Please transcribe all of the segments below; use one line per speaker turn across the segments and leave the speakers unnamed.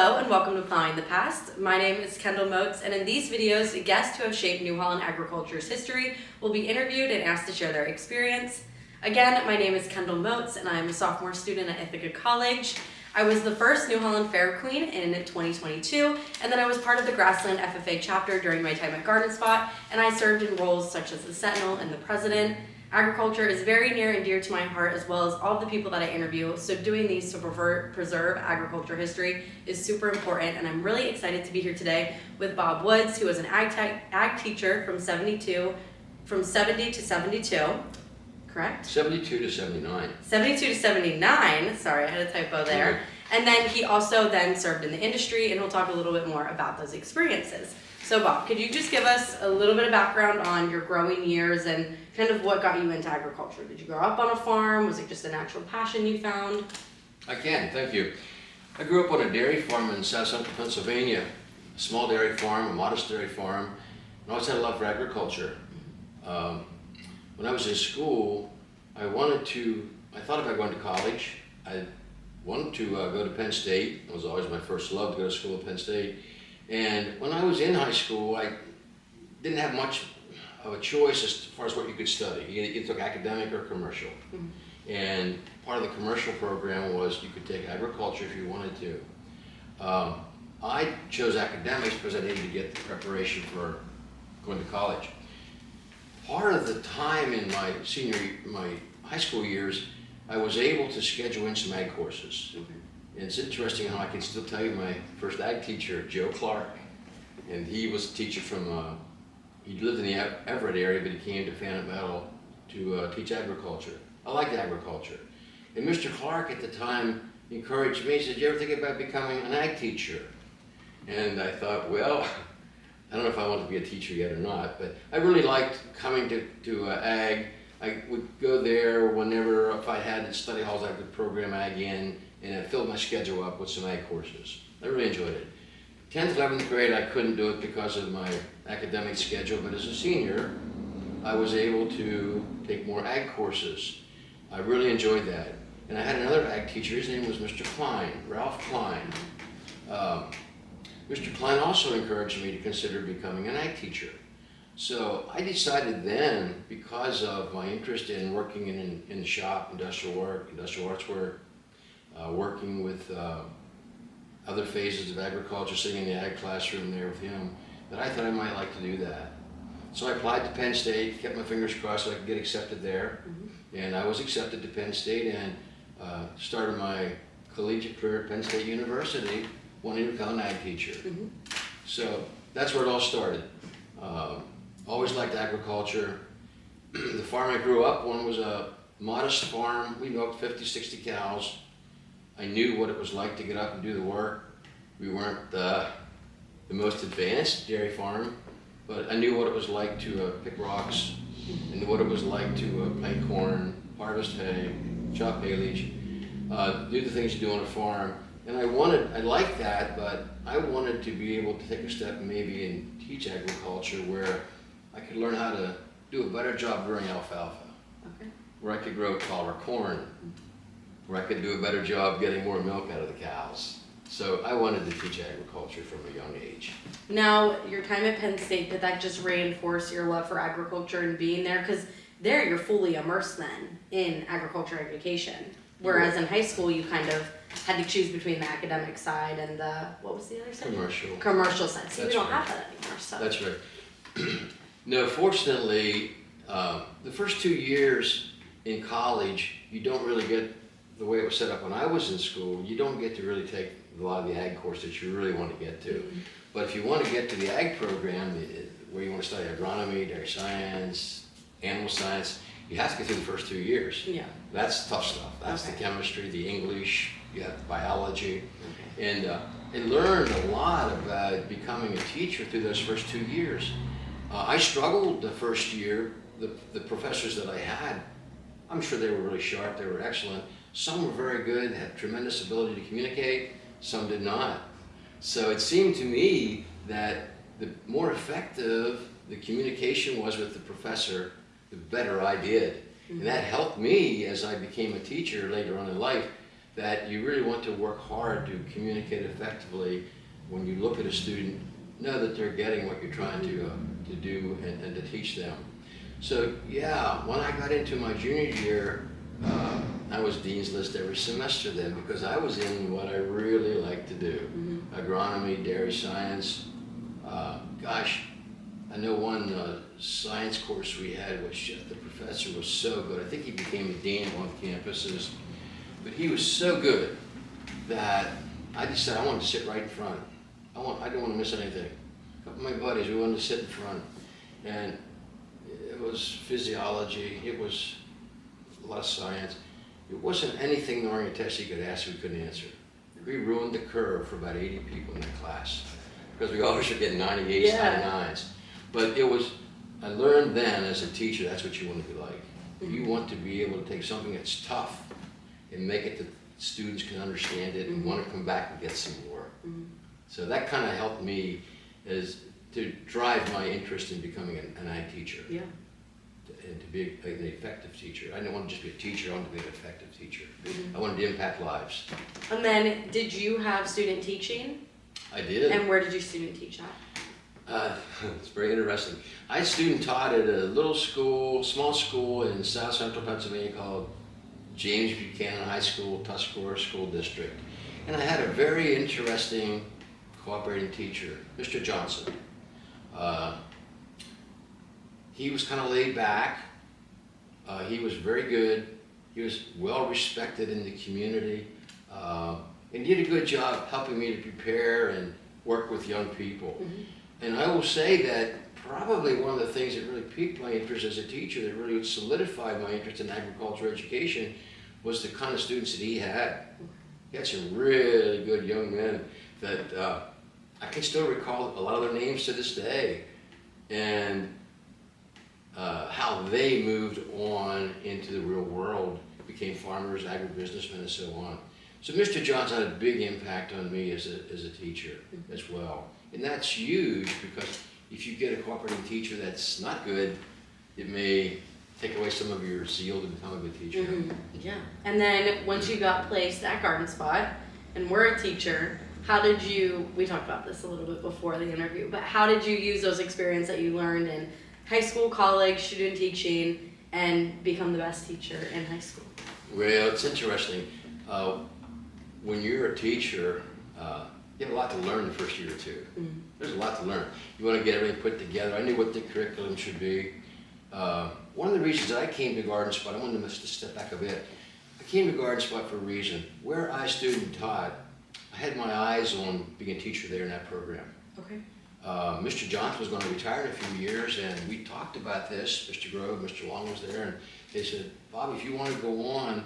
Hello and welcome to Plowing the Past. My name is Kendall Motes, and in these videos, guests who have shaped New Holland agriculture's history will be interviewed and asked to share their experience. Again, my name is Kendall Motes, and I'm a sophomore student at Ithaca College. I was the first New Holland Fair Queen in 2022, and then I was part of the Grassland FFA chapter during my time at Garden Spot, and I served in roles such as the Sentinel and the President. Agriculture is very near and dear to my heart, as well as all the people that I interview, so doing these to preserve agriculture history is super important, and I'm really excited to be here today with Bob Woods, who is an ag teacher from 70 to 72, correct?
72 to 79.
72 to 79, sorry, I had a typo there. And then he also then served in the industry, and we'll talk a little bit more about those experiences. So Bob, could you just give us a little bit of background on your growing years and kind of what got you into agriculture? Did you grow up on a farm? Was it just a natural passion you found?
I can, thank you. I grew up on a dairy farm in South Central Pennsylvania, a small dairy farm, a modest dairy farm, and I always had a love for agriculture. When I was in school, I thought about going to college. I wanted to go to Penn State. It was always my first love to go to school at Penn State. And when I was in high school, I didn't have much of a choice as far as what you could study. You took academic or commercial. Mm-hmm. And part of the commercial program was you could take agriculture if you wanted to. I chose academics because I needed to get the preparation for going to college. Part of the time in my high school years, I was able to schedule in some ag courses. Mm-hmm. And it's interesting how I can still tell you my first ag teacher, Joe Clark, and he was a teacher from, he lived in the Everett area, but he came to Phantom Meadow to teach agriculture. I liked agriculture. And Mr. Clark at the time encouraged me, he said, "You ever think about becoming an ag teacher?" And I thought, well, I don't know if I want to be a teacher yet or not, but I really liked coming to ag. I would go there whenever, if I had study halls, I could program ag in, and it filled my schedule up with some ag courses. I really enjoyed it. 10th, 11th grade, I couldn't do it because of my academic schedule, but as a senior, I was able to take more ag courses. I really enjoyed that. And I had another ag teacher, his name was Mr. Klein, Ralph Klein. Mr. Klein also encouraged me to consider becoming an ag teacher. So I decided then, because of my interest in working in the shop, industrial arts work, working with other phases of agriculture, sitting in the ag classroom there with him, that I thought I might like to do that. So I applied to Penn State, kept my fingers crossed so I could get accepted there. Mm-hmm. And I was accepted to Penn State and started my collegiate career at Penn State University, wanting to become an ag teacher. Mm-hmm. So that's where it all started. Always liked agriculture. The farm I grew up on was a modest farm. We milked 50, 60 cows. I knew what it was like to get up and do the work. We weren't the most advanced dairy farm, but I knew what it was like to pick rocks, and what it was like to plant corn, harvest hay, chop haylage, do the things you do on a farm. And I liked that, but I wanted to be able to take a step maybe and teach agriculture where I could learn how to do a better job growing alfalfa, okay, where I could grow taller corn, where I could do a better job getting more milk out of the cows. So I wanted to teach agriculture from a young age.
Now, your time at Penn State, did that just reinforce your love for agriculture and being there? Because there you're fully immersed then in agriculture education, whereas in high school you kind of had to choose between the academic side and the, what was the other side? Commercial side. See, we don't have that anymore. So.
That's right. No, fortunately, the first 2 years in college, you don't really get the way it was set up when I was in school. You don't get to really take a lot of the ag course that you really want to get to. Mm-hmm. But if you want to get to the ag program, where you want to study agronomy, dairy science, animal science, you have to get through the first 2 years. Yeah. That's tough stuff. That's the chemistry, the English, you have biology. Okay. And I learned a lot about becoming a teacher through those first 2 years. I struggled the first year. The professors that I had, I'm sure they were really sharp, they were excellent. Some were very good, had tremendous ability to communicate, some did not. So it seemed to me that the more effective the communication was with the professor, the better I did. Mm-hmm. And that helped me as I became a teacher later on in life, that you really want to work hard to communicate effectively when you look at a student, know that they're getting what you're trying to do and to teach them. So yeah, when I got into my junior year, I was Dean's List every semester then because I was in what I really like to do. Agronomy, dairy science. Gosh, I know one science course we had was just, the professor was so good. I think he became a dean at one of the campuses. But he was so good that I decided I wanted to sit right in front. I didn't want to miss anything. A couple of my buddies, we wanted to sit in front. And it was physiology, it was a lot of science. It wasn't anything during a test you could ask we couldn't answer. We ruined the curve for about 80 people in that class because we always should get 98s, 99s. But it was, I learned then as a teacher, that's what you want to be like. You want to be able to take something that's tough and make it that students can understand it and want to come back and get some more. So that kind of helped me as to drive my interest in becoming an ag teacher. Yeah. And to be an effective teacher. I didn't want to just be a teacher, I wanted to be an effective teacher. I wanted to impact lives.
And then, did you have student teaching?
I did.
And where did you student teach at?
It's very interesting. I student taught at a little school, small school in South Central Pennsylvania called James Buchanan High School, Tuscarora School District. And I had a very interesting cooperating teacher, Mr. Johnson. He was kind of laid back. He was very good. He was well respected in the community. And did a good job helping me to prepare and work with young people. And I will say that probably one of the things that really piqued my interest as a teacher, that really solidified my interest in agricultural education, was the kind of students that he had. He had some really good young men that I can still recall a lot of their names to this day, and how they moved on into the real world, became farmers, agribusinessmen, and so on. So Mr. Johnson had a big impact on me as a teacher as well. And that's huge because if you get a cooperating teacher that's not good, it may take away some of your zeal to become a good teacher.
Yeah. And then once you got placed at Garden Spot and were a teacher, how did you, we talked about this a little bit before the interview, but how did you use those experiences that you learned in high school, college, student teaching, and become the best teacher in high school?
Well, it's interesting. When you're a teacher, you have a lot to learn the first year or two. There's a lot to learn. You want to get everything put together. I knew what the curriculum should be. One of the reasons that I came to Garden Spot, I wanted to step back a bit. I came to Garden Spot for a reason. Where I student taught, I had my eyes on being a teacher there in that program.
Okay.
Mr. Johnson was going to retire in a few years, and we talked about this. Mr. Grove, Mr. Long was there, and they said, Bob, if you want to go on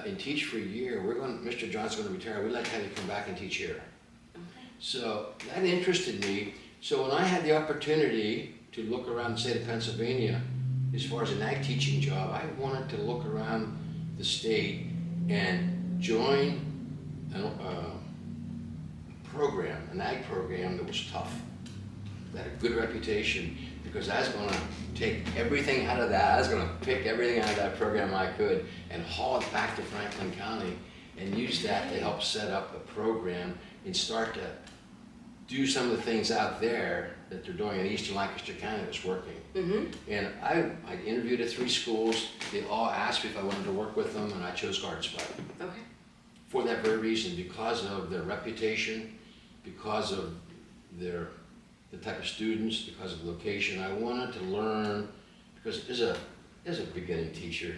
and teach for a year, Mr. Johnson's going to retire. We'd like to have you come back and teach here. Okay. So that interested me. So when I had the opportunity to look around the state of Pennsylvania, as far as an ag teaching job, I wanted to look around the state and join a program, an ag program that was tough, that had a good reputation, because I was going to take everything out of that. I was going to pick everything out of that program I could and haul it back to Franklin County and use that to help set up a program and start to do some of the things out there that they're doing in eastern Lancaster County that's working. And I interviewed at 3 schools. They all asked me if I wanted to work with them, and I chose Garden Spot. Okay. For that very reason, because of their reputation, because of the type of students, because of location. I wanted to learn, because as a beginning teacher,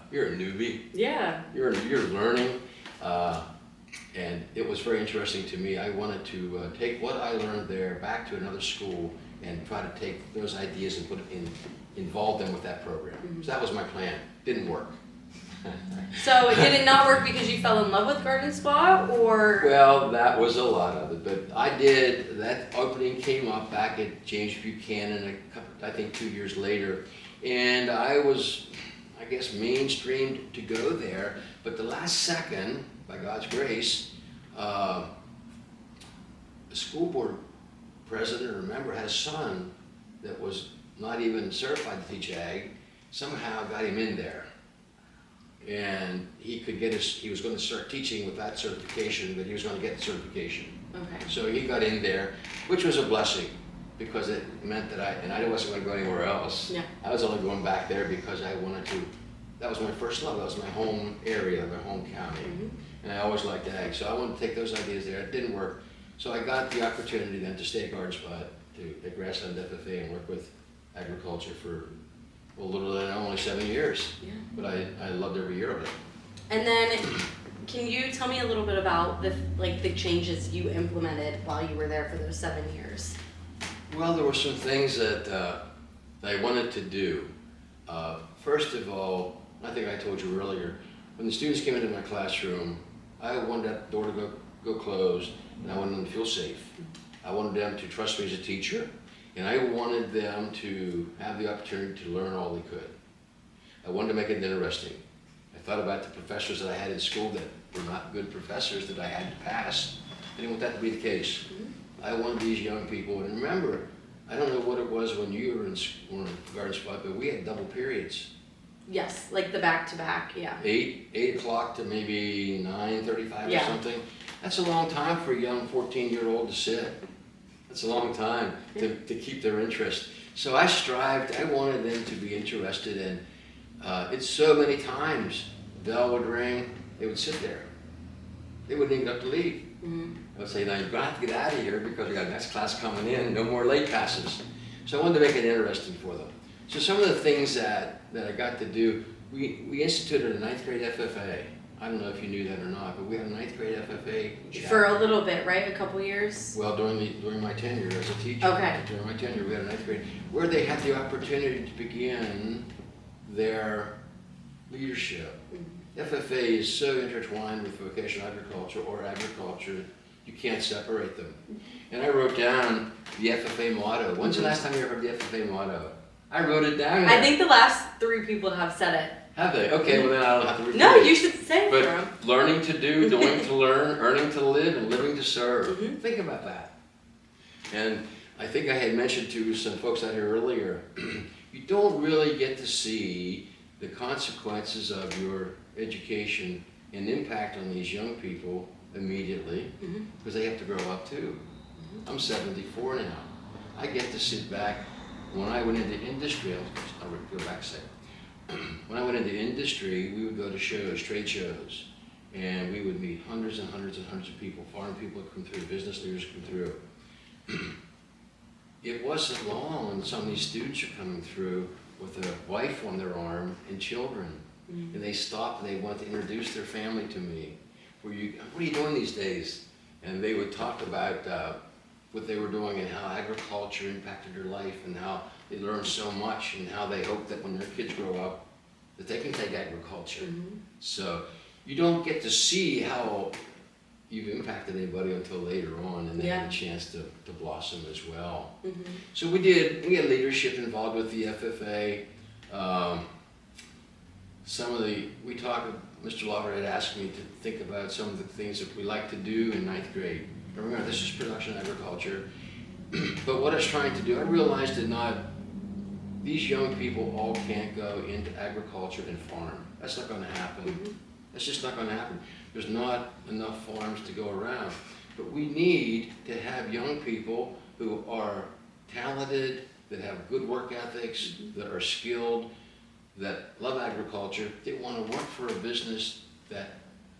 you're a newbie. Yeah. You're learning, and it was very interesting to me. I wanted to take what I learned there back to another school and try to take those ideas and involve them with that program. So that was my plan. Didn't work.
So did it not work because you fell in love with Garden Spot, or?
Well, that was a lot of it, but that opening came up back at James Buchanan I think 2 years later, and I was, I guess, mainstreamed to go there, but the last second, by God's grace, the school board president or member had a son that was not even certified to teach ag, somehow got him in there. and he was going to start teaching with that certification, but he was going to get the certification.
Okay.
So he got in there, which was a blessing, because it meant that I wasn't going to go anywhere else.
Yeah.
I was only going back there because I wanted to. That was my first love. That was my home area, my home county, and I always liked ag. So I wanted to take those ideas there. It didn't work, so I got the opportunity then to stay at Garden Spot at Grassland FFA and work with agriculture for a little than only 7 years.
Yeah.
But I loved every year of it.
And then, can you tell me a little bit about the changes you implemented while you were there for those 7 years?
Well, there were some things that I wanted to do. First of all, I think I told you earlier, when the students came into my classroom, I wanted that door to go closed, and I wanted them to feel safe. I wanted them to trust me as a teacher, and I wanted them to have the opportunity to learn all they could. I wanted to make it interesting. I thought about the professors that I had in school that were not good professors that I had to pass. I didn't want that to be the case. I wanted these young people, and remember, I don't know what it was when you were in Garden Spot, but we had double periods.
Yes, like the back-to-back, yeah.
8 o'clock to maybe 9:35
Yeah.
or something. That's a long time for a young 14-year-old to sit. That's a long time to keep their interest. So I wanted them to be interested, and it's so many times, the bell would ring, they would sit there. They wouldn't even have to leave. I would say, now you're going to have to get out of here because we got the next class coming in, no more late passes. So I wanted to make it interesting for them. So some of the things that I got to do, we instituted a 9th grade FFA. I don't know if you knew that or not, but we had a 9th grade FFA chapter.
For a little bit, right? A couple years?
Well, during my tenure as a teacher.
Okay.
During my tenure, we had a 9th grade, where they had the opportunity to begin their leadership. FFA is so intertwined with vocational agriculture or agriculture, you can't separate them. And I wrote down the FFA motto. When's the last time you ever heard the FFA motto? I wrote it down.
I think the last 3 people have said it.
Have they? Okay, well then I don't have to repeat
No,
it.
you should say it for them.
But learning to do, doing to learn, earning to live, and living to serve. Think about that. And I think I had mentioned to some folks out here earlier, you don't really get to see the consequences of your education and impact on these young people immediately, because they have to grow up too. I'm 74 now. I get to sit back. When I went into industry, I'll go back a second. When I went into industry, we would go to shows, trade shows, and we would meet hundreds and hundreds and hundreds of people. Foreign people would come through, business leaders come through. It wasn't long when some of these students are coming through with a wife on their arm and children, and they stopped and they wanted to introduce their family to me. What are you doing these days? And they would talk about what they were doing and how agriculture impacted their life and how they learned so much and how they hope that when their kids grow up that they can take agriculture. So you don't get to see how you've impacted anybody until later on, and they have a chance to blossom as well. So we had leadership involved with the FFA. Mr. Lauber had asked me to think about some of the things that we like to do in 9th grade. Remember, this is production agriculture. But what I was trying to do, I realized that these young people all can't go into agriculture and farm. That's not going to happen. That's just not going to happen. There's not enough farms to go around. But we need to have young people who are talented, that have good work ethics, that are skilled, that love agriculture, that want to work for a business that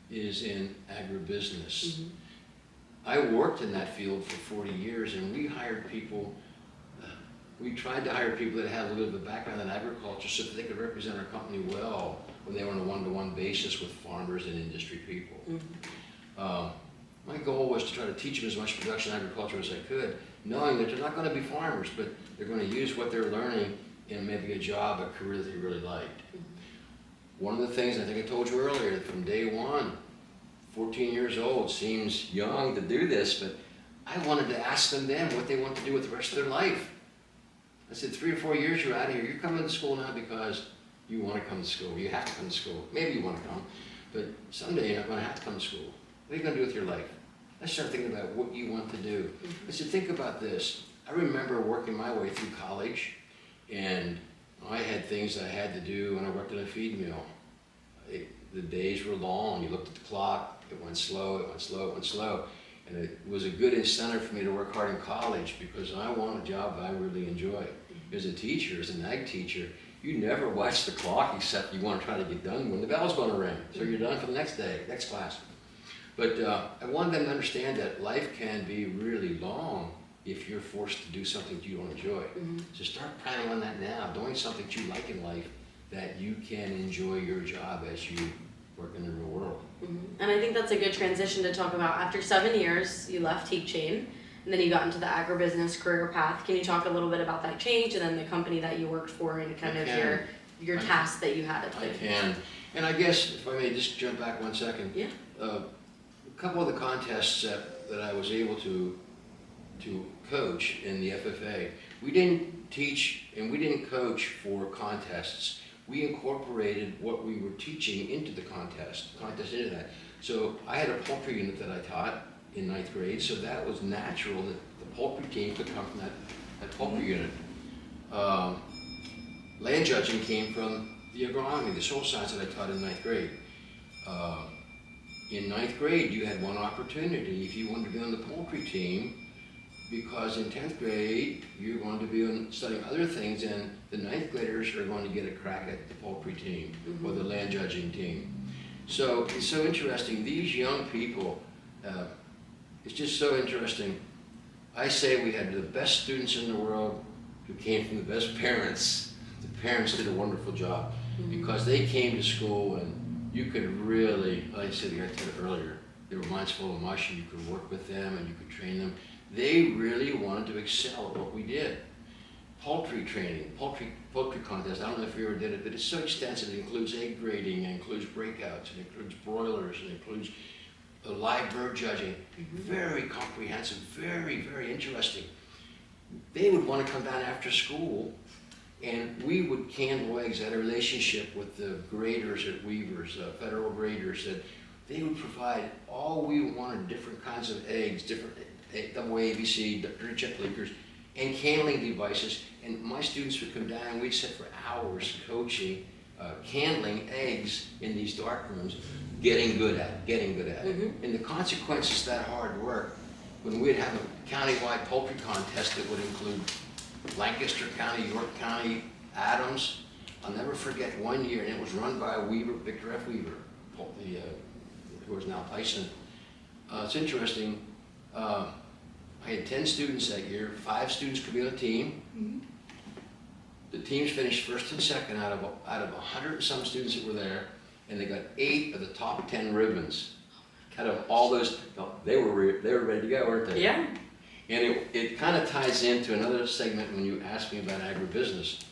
is in agribusiness. I worked in that field for 40 years, and we hired people, we tried to hire people that had a little bit of a background in agriculture so that they could represent our company well when they were on a one-to-one basis with farmers and industry people. My goal was to try to teach them as much production agriculture as I could, knowing that they're not going to be farmers, but they're going to use what they're learning in maybe a job, a career that they really liked. One of the things, I think I told you earlier, from day one, 14 years old seems young to do this, but I wanted to ask them then what they want to do with the rest of their life. I said, 3 or 4 years you're out of here. You're coming to school now because you want to come to school. You have to come to school. Maybe you want to come, but someday you're not going to have to come to school. What are you going to do with your life? Let's start thinking about what you want to do. I said, think about this. I remember working my way through college, and I had things I had to do when I worked in a feed mill. the days were long. You looked at the clock, it went slow, it went slow, it went slow. And it was a good incentive for me to work hard in college because I want a job that I really enjoy. As a teacher, as an ag teacher, you never watch the clock except you want to try to get done when the bell's going to ring. So you're done for the next day, next class. But I wanted them to understand that life can be really long if you're forced to do something that you don't enjoy. So start planning on that now, doing something that you like in life that you can enjoy your job as you work in the real world.
And I think that's a good transition to talk about. After 7 years, you left teaching, and then you got into the agribusiness career path. Can you talk a little bit about that change and then the company that you worked for and kind of your tasks that you had at the
I can. And I guess, if I may just jump back 1 second.
Yeah.
A couple of the contests that I was able to coach in the FFA, we didn't teach and we didn't coach for contests. We incorporated what we were teaching into the contest into that. So I had a poultry unit that I taught in 9th grade, so that was natural that the poultry team could come from that poultry unit. Land judging came from the agronomy, the soil science that I taught in 9th grade. In 9th grade, you had one opportunity if you wanted to be on the poultry team, because in 10th grade, you're going to be studying other things, and the 9th graders are going to get a crack at the poultry team or the land judging team. So it's so interesting. These young people, it's just so interesting. I say we had the best students in the world who came from the best parents. The parents did a wonderful job because they came to school and you could really, like I said earlier, they were minds full of mush and you could work with them and you could train them. They really wanted to excel at what we did. Poultry training, poultry contest, I don't know if you ever did it, but it's so extensive. It includes egg grading, it includes breakouts, it includes broilers, it includes live bird judging. Very comprehensive, very, very interesting. They would want to come down after school and we would candle eggs. I had a relationship with the graders at Weavers, federal graders, that they would provide all we wanted, different kinds of eggs, different double ABC, dirty check leakers, and candling devices. And my students would come down and we'd sit for hours coaching, candling eggs in these dark rooms, getting good at it. And the consequences of that hard work, when we'd have a countywide poultry contest that would include Lancaster County, York County, Adams, I'll never forget 1 year, and it was run by Weaver, Victor F. Weaver, who is now Tyson. It's interesting. I had 10 students that year. 5 students could be on a team. The teams finished first and second out of 100 and some students that were there, and they got 8 of the top 10 ribbons. Out of all those, they were ready to go, weren't they?
Yeah.
And it kind of ties into another segment when you asked me about agribusiness.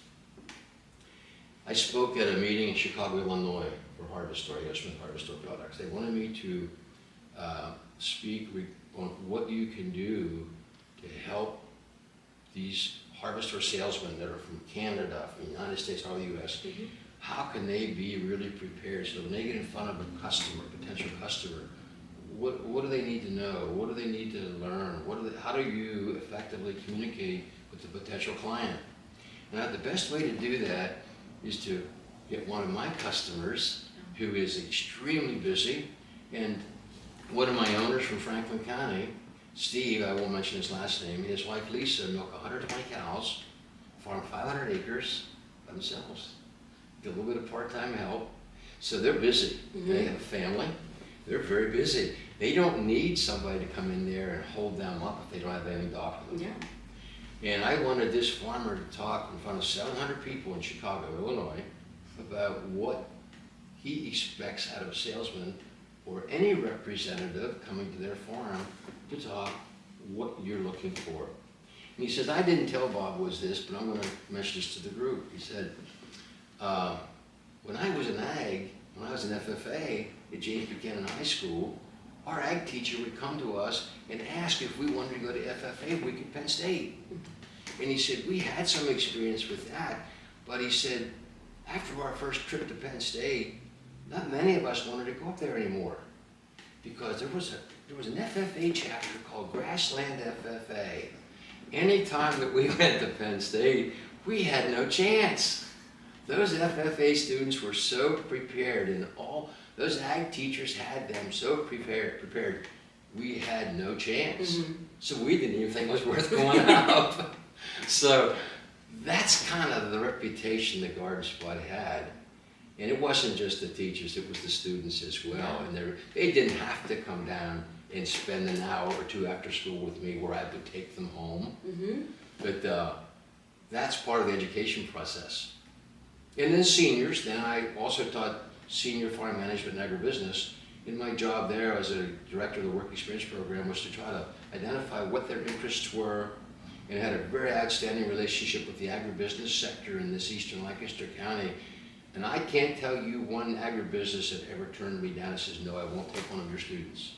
I spoke at a meeting in Chicago, Illinois for Harvest Store, Smith Harvest Store Products. They wanted me to speak on what you can do to help these harvester salesmen that are from Canada, from the United States, or the U.S. How can they be really prepared so when they get in front of a customer, potential customer, what do they need to know? What do they need to learn? How do you effectively communicate with the potential client? And the best way to do that is to get one of my customers who is extremely busy, and one of my owners from Franklin County, Steve, I won't mention his last name, his wife Lisa milk 120 cows, farm 500 acres by themselves, get a little bit of part-time help. So they're busy. They have a family. They're very busy. They don't need somebody to come in there and hold them up if they don't have anything to offer them. And I wanted this farmer to talk in front of 700 people in Chicago, Illinois, about what he expects out of a salesman or any representative coming to their farm to talk what you're looking for. And he says, I didn't tell Bob was this, but I'm going to mention this to the group. He said, when I was in ag, when I was in FFA at James Buchanan High School, our ag teacher would come to us and ask if we wanted to go to FFA if we could Penn State. And he said, we had some experience with that, but he said, after our first trip to Penn State, not many of us wanted to go up there anymore because there was an FFA chapter called Grassland FFA. Anytime that we went to Penn State, we had no chance. those FFA students were so prepared, and all those ag teachers had them so prepared. We had no chance.
Mm-hmm.
So we didn't even think it was worth going out. So that's kind of the reputation the Garden Spot had. And it wasn't just the teachers, it was the students as well.
Yeah.
And they didn't have to come down and spend an hour or two after school with me where I would take them home.
Mm-hmm.
But that's part of the education process. And then seniors, then I also taught senior farm management and agribusiness. In my job there as a director of the work experience program was to try to identify what their interests were, and had a very outstanding relationship with the agribusiness sector in this eastern Lancaster County. And I can't tell you one agribusiness that ever turned me down and says, no, I won't take one of your students.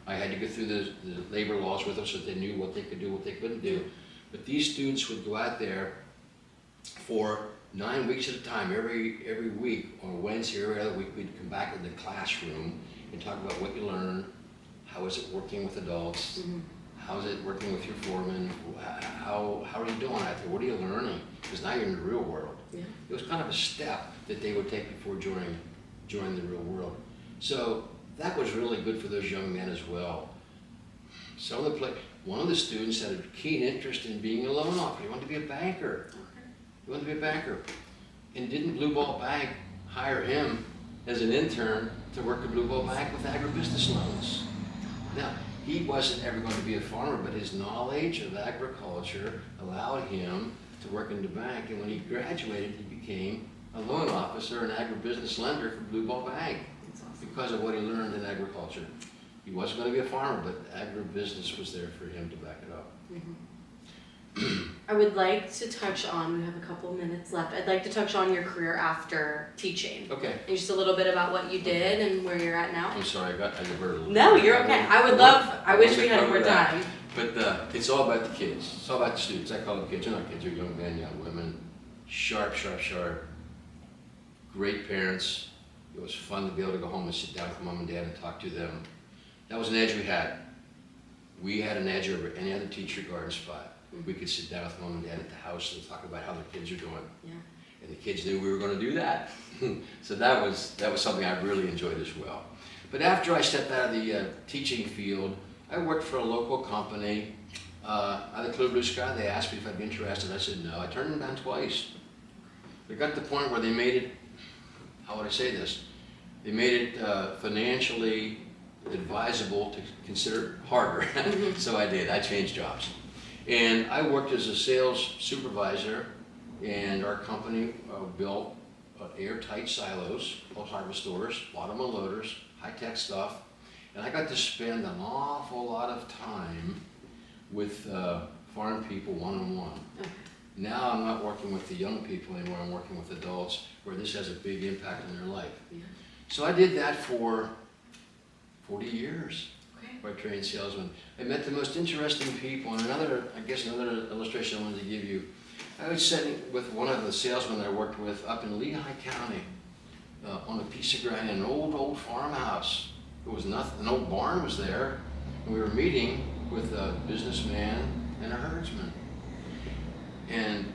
I had to go through the labor laws with them so that they knew what they could do, what they couldn't do. But these students would go out there for 9 weeks at a time, every week, on Wednesday or every other week, we'd come back in the classroom and talk about what you learned, how is it working with adults,
Mm-hmm.
how is it working with your foreman, how are you doing out there, what are you learning? Because now you're in the real world.
Yeah.
It was kind of a step that they would take before joining the real world. So that was really good for those young men as well. One of the students had a keen interest in being a loan officer. He wanted to be a banker. He wanted to be a banker. And didn't Blue Ball Bank hire him as an intern to work at Blue Ball Bank with agribusiness loans? Now, he wasn't ever going to be a farmer, but his knowledge of agriculture allowed him to work in the bank. And when he graduated, he became a loan officer and agribusiness lender for Blue Ball Bank.
That's awesome.
Because of what he learned in agriculture. He wasn't going to be a farmer, but agribusiness was there for him to back it up.
Mm-hmm. I would like to touch on, we have a couple minutes left, I'd like to touch on your career after teaching.
Okay.
And just a little bit about what you did and where you're at now.
I'm sorry, I diverted a little.
No, you're okay. I wish we had more time.
But it's all about the kids. It's all about the students. I call them kids. They're not kids, they're young men, young women. Sharp. Great parents. It was fun to be able to go home and sit down with mom and dad and talk to them. That was an edge we had. We had an edge over any other teacher Garden Spot. We could sit down with mom and dad at the house and talk about how the kids are doing.
Yeah.
And the kids knew we were going to do that. So that was something I really enjoyed as well. But after I stepped out of the teaching field, I worked for a local company out of Clear Blue Sky. They asked me if I'd be interested. I said no. I turned them down twice. They got to the point where they made it, how would I say this? They made it financially advisable to consider harder. So I did. I changed jobs. And I worked as a sales supervisor, and our company built airtight silos, called harvest stores, bottom unloaders, high-tech stuff. And I got to spend an awful lot of time with farm people one-on-one.
Okay.
Now I'm not working with the young people anymore, I'm working with adults where this has a big impact on their life.
Yeah.
So I did that for 40 years.
Okay.
I trained salesmen. I met the most interesting people, and another illustration I wanted to give you. I was sitting with one of the salesmen I worked with up in Lehigh County on a piece of ground in an old farmhouse. There was nothing, an old barn was there, and we were meeting with a businessman and a herdsman. And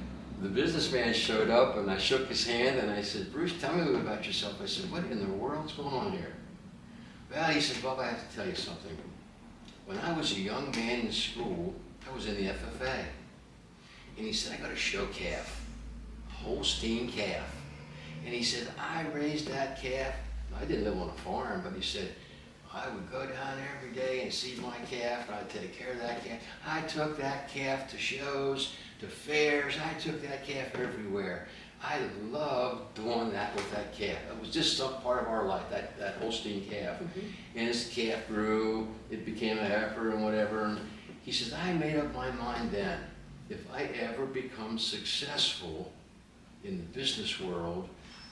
the businessman showed up, and I shook his hand, and I said, "Bruce, tell me about yourself." I said, "What in the world's going on here?" Well, he said, "Bob, I have to tell you something. When I was a young man in school, I was in the FFA." And he said, "I got a show calf, a Holstein calf." And he said, "I raised that calf." I didn't live on a farm, but he said, "I would go down every day and see my calf, and I'd take care of that calf. I took that calf to shows, to fairs. I took that calf everywhere. I loved doing that with that calf. It was just some part of our life, that Holstein calf." And his calf grew, it became a heifer and whatever. And he says, "I made up my mind then, if I ever become successful in the business world,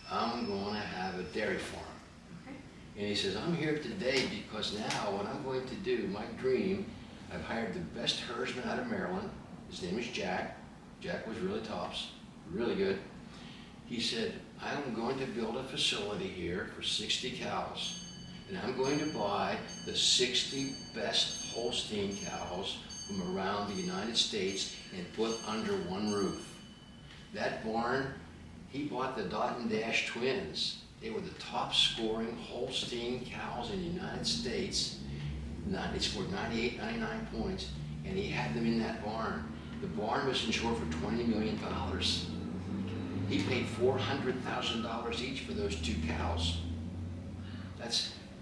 I'm going to have a dairy farm." And he says, "I'm here today because now what I'm going to do, my dream, I've hired the best herdsman out of Maryland. His name is Jack. Jack was really tops, really good." He said, "I'm going to build a facility here for 60 cows. And I'm going to buy the 60 best Holstein cows from around the United States and put under one roof. That barn he bought the Dot and Dash twins. They were the top scoring Holstein cows in the United States. They scored 98, 99 points, and he had them in that barn. The barn was insured for $20 million. He paid $400,000 each for those 2 cows.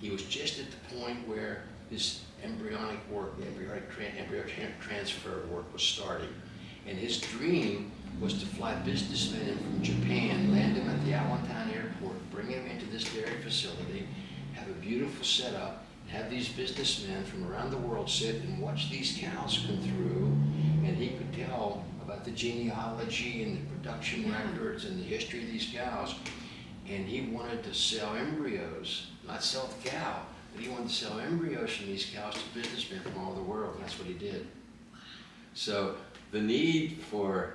He was just at the point where this embryonic transfer work was starting. And his dream was to fly businessmen in from Japan, land them at the Allentown airport, bring them into this dairy facility, have a beautiful setup, have these businessmen from around the world sit and watch these cows come through, and he could tell about the genealogy and the production records and the history of these cows. And he wanted to sell embryos, not sell the cow, but he wanted to sell embryos from these cows to businessmen from all over the world, and that's what he did. So the need for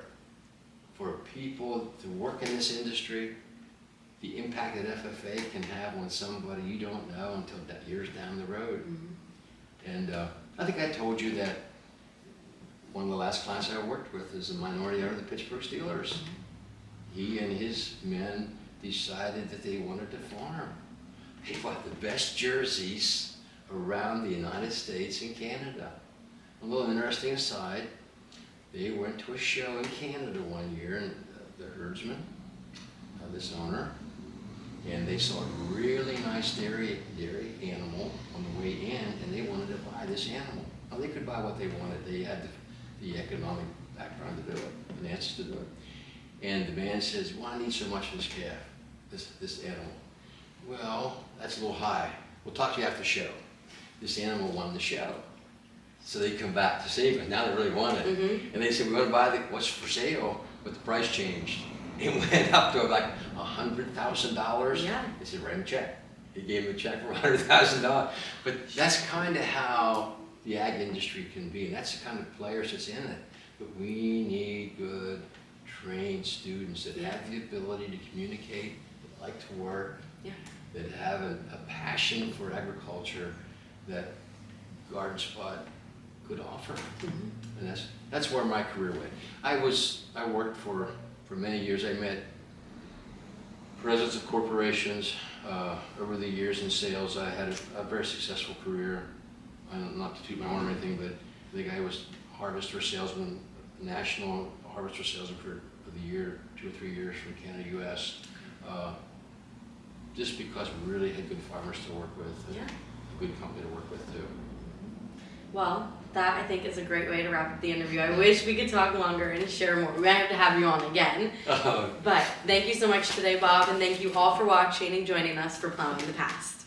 people to work in this industry, the impact that FFA can have on somebody you don't know until years down the road. And I think I told you that one of the last clients I worked with is a minority owner of the Pittsburgh Steelers. He and his men decided that they wanted to farm. They bought the best jerseys around the United States and Canada. A little interesting aside, they went to a show in Canada one year, and the herdsman, this owner, and they saw a really nice dairy animal on the way in, and they wanted to buy this animal. Now, they could buy what they wanted. They had the economic background to do it, finances to do it. And the man says, "Why do I need so much for this calf, this animal?" "Well, that's a little high. We'll talk to you after the show." This animal won the show. So they come back to see him, but now they really want it. And they said, "We want to buy what's for sale," but the price changed. It went up to like $100,000.
Yeah.
They said, "Write him a check." He gave him a check for $100,000. But that's kind of how the ag industry can be, and that's the kind of players that's in it. But we need good, trained students that have the ability to communicate, that like to work, that have a passion for agriculture that Garden Spot could offer. And that's where my career went. I worked for many years. I met presidents of corporations over the years in sales. I had a very successful career. Not to toot my horn or anything, but I think I was harvester salesman, national harvester salesman for the year, 2 or 3 years from Canada, US. Just because we really had good farmers to work with, and a good company to work with too.
Well, that I think is a great way to wrap up the interview. I wish we could talk longer and share more. We might have to have you on again. But thank you so much today, Bob, and thank you all for watching and joining us for Plowing the Past.